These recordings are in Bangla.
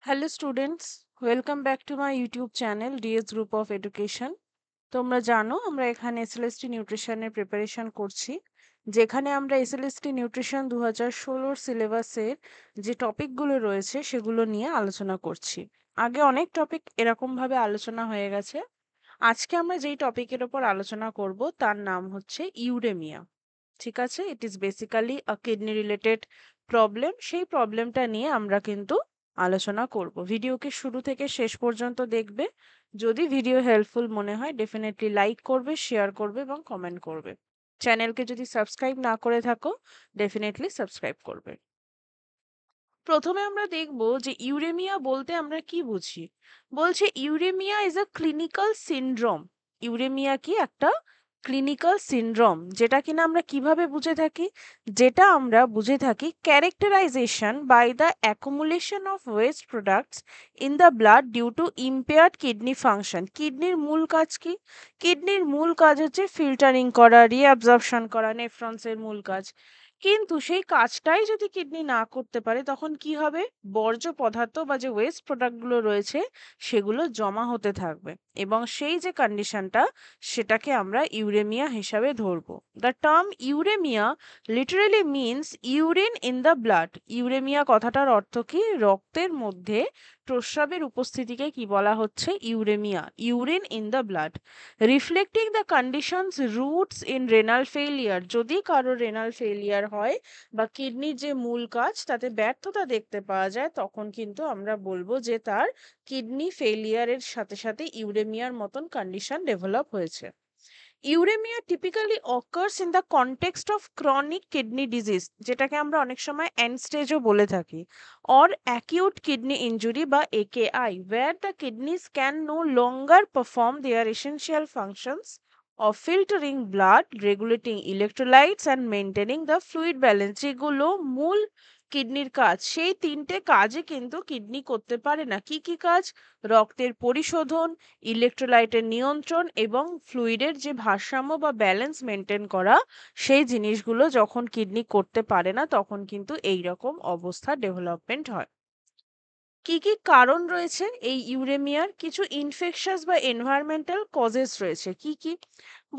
Hello students, welcome back to my YouTube channel DS group of education. তোমরা জানো আমরা এখানে এসএলএসটি নিউট্রিশনের প্রিপারেশন করছি, যেখানে আমরা এসএলএসটি নিউট্রিশন 2016 সিলেবাসের যে টপিকগুলো রয়েছে সেগুলো নিয়ে আলোচনা করছি। আগে অনেক টপিক এরকমভাবে আলোচনা হয়ে গেছে। আজকে আমরা যেই টপিকের ওপর আলোচনা করব তার নাম হচ্ছে ইউরেমিয়া। ঠিক আছে, it is basically a kidney related problem. সেই প্রবলেমটা নিয়ে আমরা কিন্তু আলোচনা করব। ভিডিওকে শুরু থেকে শেষ পর্যন্ত দেখবে। যদি ভিডিও হেল্পফুল মনে হয় ডেফিনেটলি লাইক করবে, শেয়ার করবে এবং কমেন্ট করবে। চ্যানেলকে যদি সাবস্ক্রাইব না করে থাকো ডেফিনেটলি সাবস্ক্রাইব করবে। প্রথমে আমরা দেখব যে ইউরেমিয়া বলতে আমরা কি বুঝি। বলছে uraemia is a clinical syndrome. Uraemia কি একটা ক্লিনিক্যাল সিনড্রোম, যেটা কিনা আমরা কিভাবে বুঝে থাকি, যেটা আমরা বুঝে থাকি characterization by the accumulation of waste products in the blood due to impaired kidney function. কিডনির মূল কাজ কি? কিডনির মূল কাজ হচ্ছে ফিল্টারিং করা, রিঅ্যাবজর্পশন করা, নেফ্রন্সের মূল কাজ। কিন্তু সেই কাজটাই যদি কিডনি না করতে পারে তখন কি হবে? বর্জ্য পদার্থ বা যে ওয়েস্ট প্রোডাক্টগুলো রয়েছে সেগুলো জমা হতে থাকবে, এবং সেই যে কন্ডিশনটা সেটাকে আমরা ইউরেমিয়া হিসাবে ধরবো। The term uraemia literally means urine in the blood. Uraemia কথাটার অর্থ কি? রক্তের মধ্যে প্রস্রাবের উপস্থিতিকে কি বলা হচ্ছে? Uraemia, urine in the blood. Reflecting the conditions roots in renal failure. যদি কারো রেনাল ফেইলিয়ার হয় বা কিডনির যে মূল কাজ তাতে ব্যর্থতা দেখতে পাওয়া যায়, তখন কিন্তু আমরা বলবো যে তার কিডনি ফেইলিয়ারের সাথে সাথে ইউরেমিয়ার মতন কন্ডিশন ডেভেলপ হয়েছে। Uraemia typically occurs in the context of chronic kidney disease, যেটাকে আমরা অনেক সময় এন্ড স্টেজও বলে থাকি, অর অ্যাকিউট কিডনি ইনজুরি বা একেআই, where the kidneys can no longer perform their essential functions of filtering blood, regulating electrolytes and maintaining the fluid balance। যেগুলো মূল কিডনির কাজ, সেই তিনটে কাজই কিন্তু কিডনি করতে পারে না। কি কি কাজ? রক্তের পরিশোধন, ইলেকট্রোলাইটের নিয়ন্ত্রণ এবং ফ্লুইডের যে ভারসাম্য বা ব্যালেন্স মেনটেন করা, সেই জিনিসগুলো যখন কিডনি করতে পারে না তখন কিন্তু এই রকম অবস্থা ডেভেলপমেন্ট হয়। কি কি কারণ রয়েছে এই ইউরেমিয়ার? কিছু ইনফেকশাস বা এনভায়রনমেন্টাল কজেস রয়েছে। কি কি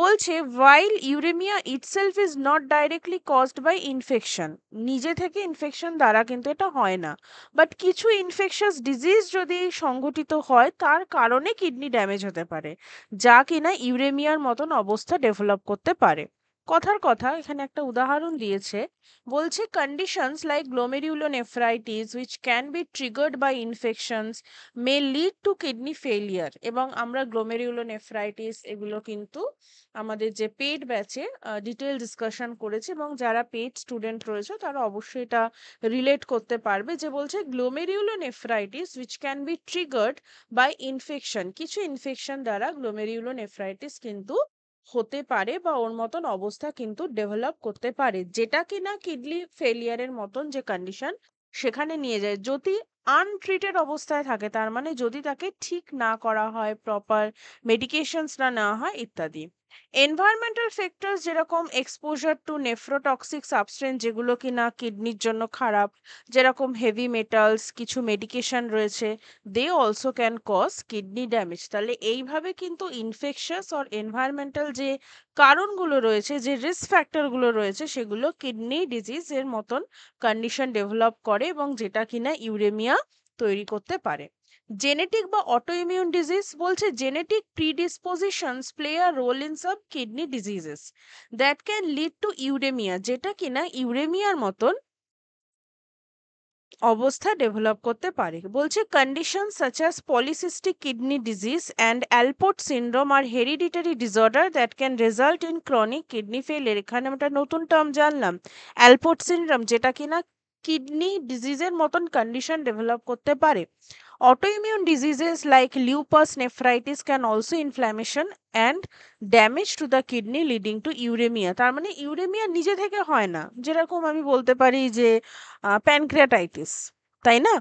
বলছে? while uremia itself is not directly caused by infection, নিজে থেকে ইনফেকশন দ্বারা কিন্তু এটা হয় না, বাট কিছু ইনফেকশাস ডিজিজ যদি সংঘটিত হয় তার কারণে কিডনি ড্যামেজ হতে পারে, যা কিনা ইউরেমিয়ার মতন অবস্থা ডেভেলপ করতে পারে। কথার কথা, এখানে একটা উদাহরণ দিয়েছে। বলছে conditions like glomerulonephritis which can be triggered by infections may lead to kidney failure। এবং আমরা glomerulonephritis এগুলো কিন্তু আমাদের যে পেড ব্যাচে ডিটেল ডিসকাশন করেছে, এবং যারা পেড স্টুডেন্ট রয়েছে তারা অবশ্যই এটা রিলেট করতে পারবে। যে বলছে glomerulonephritis which can be triggered by infection, কিছু ইনফেকশন দ্বারা glomerulonephritis কিন্তু হতে পারে বা ওর মতন অবস্থা কিন্তু ডেভেলপ করতে পারে, যেটা কিনা কিডনি ফেলিয়ারের মতন যে কন্ডিশন সেখানে নিয়ে যায় যদি আনট্রিটেড অবস্থায় থাকে। তার মানে যদি তাকে ঠিক না করা হয়, প্রপার মেডিকেশনস না নেওয়া হয় ইত্যাদি। এনভায়রনমেন্টাল ফ্যাক্টরস যেরকম এক্সপোজার টু নেফ্রোটক্সিক সাবস্টেন্স, যেগুলো কিনা কিডনির জন্য খারাপ, যেরকম হেভি মেটালস, কিছু মেডিকেশন রয়েছে, they also can cause kidney damage. তাহলে এইভাবে কিন্তু ইনফেকশাস অর এনভায়রনমেন্টাল যে কারণগুলো রয়েছে, যে রিস্ক ফ্যাক্টরগুলো রয়েছে, সেগুলো কিডনি ডিজিজের মতন কন্ডিশন ডেভেলপ করে এবং যেটা কিনা ইউরেমিয়া তৈরি করতে পারে। জেনেটিক বা অটোইমিউন ডিজিজ, বলছে genetic predispositions play a role in some kidney diseases that can lead to uraemia, যেটা কিনা ইউরেমিয়ার মতন অবস্থা ডেভেলপ করতে পারে। বলছে condition such as polycystic kidney disease and Alport syndrome are hereditary disorder that can result in chronic kidney failure. এখানে আমরা একটা নতুন টার্ম জানলাম, অ্যালপোর্ট সিন্ড্রোম, যেটা কিনা কিডনি ডিজিজের মতন কন্ডিশন ডেভেলপ করতে পারে। Autoimmune diseases like lupus nephritis can also inflammation and damage to the kidney leading to uremia। তার মানে ইউরেমিয়া নিজে থেকে হয় না, যেরকম আমি বলতে পারি যে প্যানক্রিয়াটাইটিস, তাই না?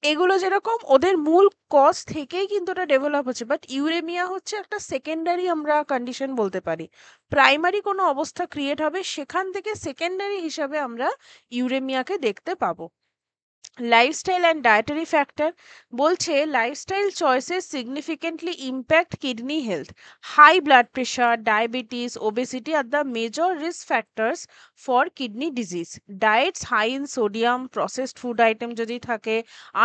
এগুলো যেরকম ওদের মূল কজ থেকেই কিন্তু এটা ডেভেলপ হচ্ছে, বাট ইউরেমিয়া হচ্ছে একটা সেকেন্ডারি আমরা কন্ডিশন বলতে পারি। প্রাইমারি কোনো অবস্থা ক্রিয়েট হবে, সেখান থেকে সেকেন্ডারি হিসাবে আমরা ইউরেমিয়াকে দেখতে পাবো। লাইফস্টাইল অ্যান্ড ডায়েটারি ফ্যাক্টর বলছে lifestyle choices significantly impact kidney health. High blood pressure, diabetes, obesity are the major risk factors for kidney disease. Diets high in sodium, processed food item যদি থাকে,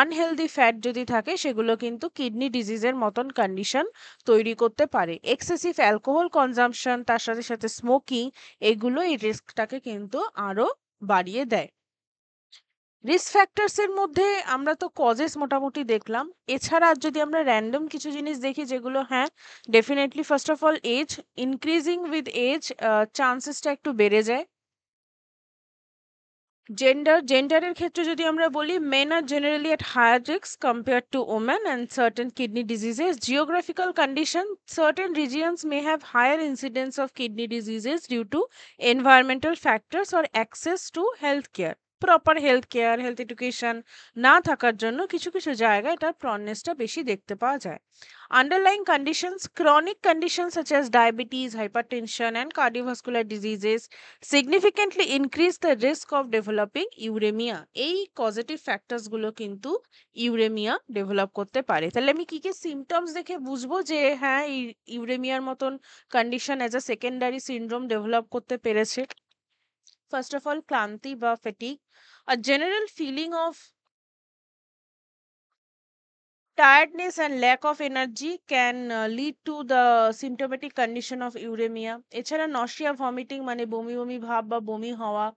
আনহেলদি ফ্যাট যদি থাকে, সেগুলো কিন্তু কিডনি ডিজিজের মতন কন্ডিশন তৈরি করতে পারে। এক্সেসিভ অ্যালকোহল কনজাম্পশন, তার সাথে সাথে স্মোকিং, এগুলো এই রিস্কটাকে কিন্তু আরো বাড়িয়ে দেয়। রিস্ক ফ্যাক্টরস এর মধ্যে আমরা তো কজেস মোটামুটি দেখলাম। এছাড়া আর যদি আমরা র্যান্ডম কিছু জিনিস দেখি যেগুলো হ্যাঁ definitely, first of all age, increasing with age চান্সেসটা একটু বেড়ে যায়। জেন্ডারের ক্ষেত্রে যদি আমরা বলি, men are generally at higher risk compared to women and certain kidney diseases. Geographical condition, certain regions may have higher incidence of kidney diseases due to environmental factors or access to healthcare. Proper health care, health education না থাকার জন্য কিছু কিছু জায়গায় এটার প্রনেসটা বেশি দেখতে পাওয়া যায়। Underlying conditions, chronic conditions such as diabetes, hypertension, and cardiovascular diseases significantly increase the risk of developing uremia. এই causative factors গুলো কিন্তু ইউরেমিয়া ডেভেলপ করতে পারে। তাহলে আমি কি কি সিমটমস দেখে বুঝবো যে হ্যাঁ এই ইউরেমিয়ার মতন condition as a secondary syndrome develop করতে পেরেছে? ফার্স্ট অফ অল ক্লান্তি বা ফেটিক, a general feeling of tiredness and lack of energy can lead to the symptomatic condition of uremia. এছাড়া nausea, vomiting মানে বমি বমি ভাব বা বমি হওয়া,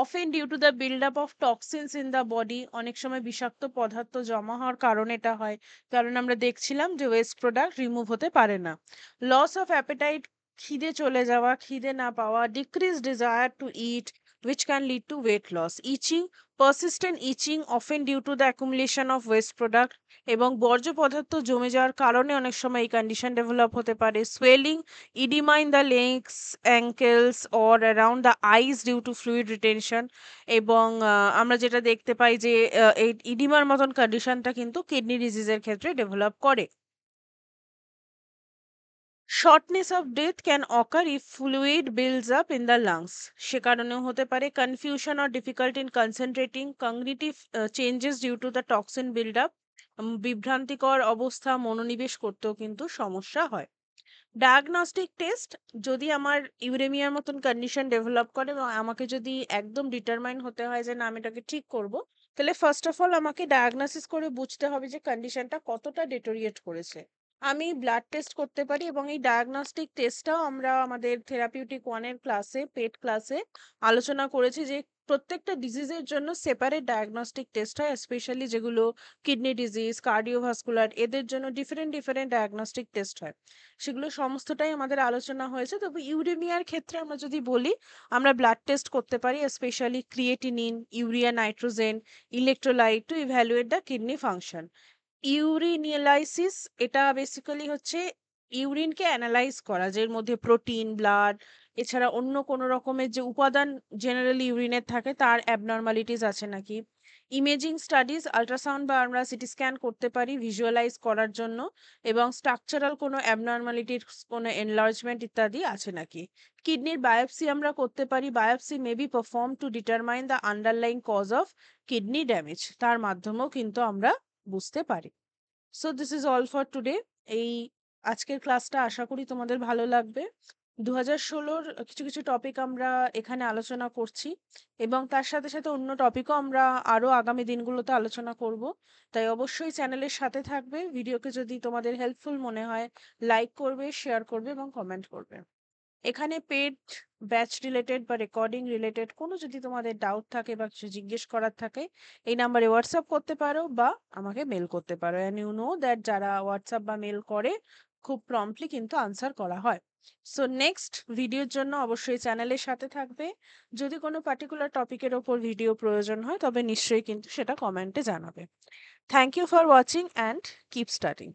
often due to the build-up of toxins in the body. অনেক সময় বিষাক্ত পদার্থ জমা হওয়ার কারণে এটা হয়, কারণ আমরা দেখছিলাম যে ওয়েস্ট প্রোডাক্ট রিমুভ হতে পারে না। লস অফ অ্যাপেটাইট, খিদে চলে যাওয়া, খিদে না পাওয়া, decreased desire to eat, which can lead to weight loss. Itching, persistent itching often due to the accumulation of waste product এবং বর্জ্য পদার্থ জমে যাওয়ার কারণে অনেক সময় এই কন্ডিশন ডেভেলপ হতে পারে। Swelling, oedema in the legs, ankles or around the eyes due to fluid retention. এবং আমরা যেটা দেখতে পাই যে এই ইডিমার মতন কন্ডিশনটা কিন্তু কিডনি ডিজিজের ক্ষেত্রে ডেভেলপ করে। Shortness of breath can occur if fluid builds up in the lungs. সে কারণেও হতে পারে। Confusion or difficult in concentrating, cognitive changes due to the toxin build up, বিভ্রান্তিকর অবস্থা, মনোনিবেশ করতেও কিন্তু সমস্যা হয়। ডায়াগনস্টিক টেস্ট, যদি আমার ইউরেমিয়ার মতন কন্ডিশন ডেভেলপ করে এবং আমাকে যদি একদম ডিটারমাইন হতে হয় যে না আমি এটাকে ঠিক করব, তাহলে ফার্স্ট অফ অল আমাকে ডায়াগনোসিস করে বুঝতে হবে যে কন্ডিশনটা কতটা ডেটোরিয়েট করেছে। আমি ব্লাড টেস্ট করতে পারি এবং এই ডায়াগনস্টিক টেস্টটাও আমরা আমাদের থেরাপিউটিক ওয়ানের ক্লাসে, পেট ক্লাসে আলোচনা করেছি যে প্রত্যেকটা ডিজিজের জন্য সেপারেট ডায়াগনস্টিক টেস্ট হয়, স্পেশালি যেগুলো কিডনি ডিজিজ, কার্ডিওভাস্কুলার, এদের জন্য ডিফারেন্ট ডিফারেন্ট ডায়াগনস্টিক টেস্ট হয়। সেগুলো সমস্তটাই আমাদের আলোচনা হয়েছে। তবে ইউরেমিয়ার ক্ষেত্রে আমরা যদি বলি, আমরা ব্লাড টেস্ট করতে পারি, specially creatinine, urea nitrogen, electrolyte to evaluate the kidney function. Urinalysis, এটা বেসিক্যালি হচ্ছে ইউরিনকে অ্যানালাইজ করা, যে এর মধ্যে প্রোটিন, ব্লাড, এছাড়া অন্য কোনো রকমের যে উপাদান জেনারেলি ইউরিনের থাকে তার অ্যাবনর্মালিটিস আছে নাকি। ইমেজিং স্টাডিজ, আল্ট্রাসাউন্ড বা আমরা সিটি স্ক্যান করতে পারি ভিজুয়ালাইজ করার জন্য, এবং স্ট্রাকচারাল কোনো অ্যাবনর্মালিটির, কোনো এনলার্জমেন্ট ইত্যাদি আছে নাকি। কিডনির বায়োপসি আমরা করতে পারি। Biopsy may be perform to determine the underlying cause of kidney damage, তার মাধ্যমেও কিন্তু আমরা বুঝতে পারি। So this is all for today. এই আজকের ক্লাসটা আশা করি তোমাদের ভালো লাগবে। 2016-র কিছু কিছু টপিক আমরা এখানে আলোচনা করছি এবং তার সাথে সাথে অন্য টপিকও আমরা আরো আগামী দিনগুলোতে আলোচনা করব। তাই অবশ্যই চ্যানেলের সাথে থাকবে। ভিডিওকে যদি তোমাদের হেল্পফুল মনে হয় লাইক করবে, শেয়ার করবে এবং কমেন্ট করবে। এখানে পেড ব্যাচ রিলেটেড বা রেকর্ডিং রিলেটেড কোনো যদি তোমাদের ডাউট থাকে বা কিছু জিজ্ঞেস করার থাকে, এই নাম্বারে হোয়াটসঅ্যাপ করতে পারো বা আমাকে মেল করতে পারো। অ্যান্ড ইউ নো দ্যাট যারা হোয়াটসঅ্যাপ বা মেল করে খুব প্রম্পটলি কিন্তু আনসার করা হয়। সো নেক্সট ভিডিওর জন্য অবশ্যই চ্যানেলের সাথে থাকবে। যদি কোনো পার্টিকুলার টপিকের ওপর ভিডিও প্রয়োজন হয় তবে নিশ্চয়ই কিন্তু সেটা কমেন্টে জানাবে। Thank you for watching and keep studying.